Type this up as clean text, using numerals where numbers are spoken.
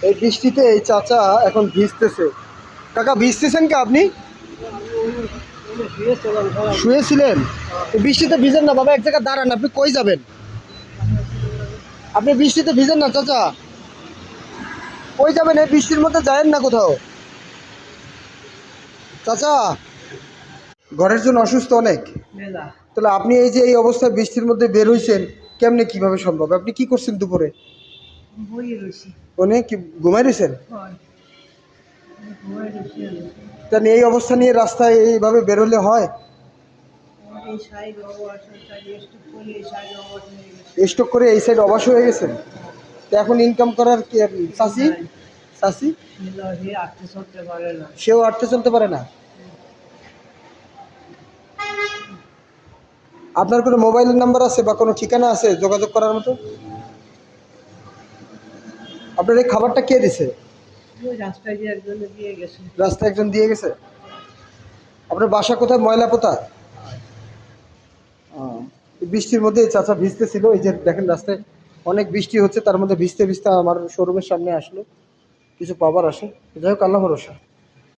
এই বৃষ্টিতে এই চাচা এখন ভিজতেছে। কাকা ভিজতেছেন কি আপনি? শুয়েছিলেন? এই বৃষ্টিতে ভিজেন না বাবা, এক জায়গায় দাঁড়ান। আপনি কই যাবেন? আপনি বৃষ্টিতে ভিজেন না চাচা, কই যাবেন? এই বৃষ্টির মধ্যে যায়েন না কোথাও চাচা। ঘরের জন্য অসুস্থ অনেক, তাহলে আপনি এই যে এই অবস্থায় বৃষ্টির মধ্যে বের হইছেন কেমনে, কিভাবে সম্ভব? আপনি কি করছেন দুপুরে? কি ঘুমাই রয়েছেন? তাহলে এই অবস্থা নিয়ে রাস্তায় এইভাবে বের হলে হয়? স্ট্রোক করে এই সাইড অবশ হয়ে গেছেন, তো এখন ইনকাম করার কি? চাষি চাষি সেও হাঁটতে চলতে পারে না। আপনার কোনো মোবাইল নাম্বার আছে বা কোনো ঠিকানা আছে যোগাযোগ করার মতো? আপনার এই খাবারটা কে দিছে? রাস্তায় একজন দিয়ে গেছে। আপনার বাসা কোথায়? ময়লা পোতা? বৃষ্টির মধ্যে চাচা ভিজতেছিল। এই যে দেখেন রাস্তায় অনেক বৃষ্টি হচ্ছে, তার মধ্যে ভিজতে ভিজতে আমার শোরুমের সামনে আসলো কিছু পাবার আসে। যাই হোক, আল্লাহ ভরসা।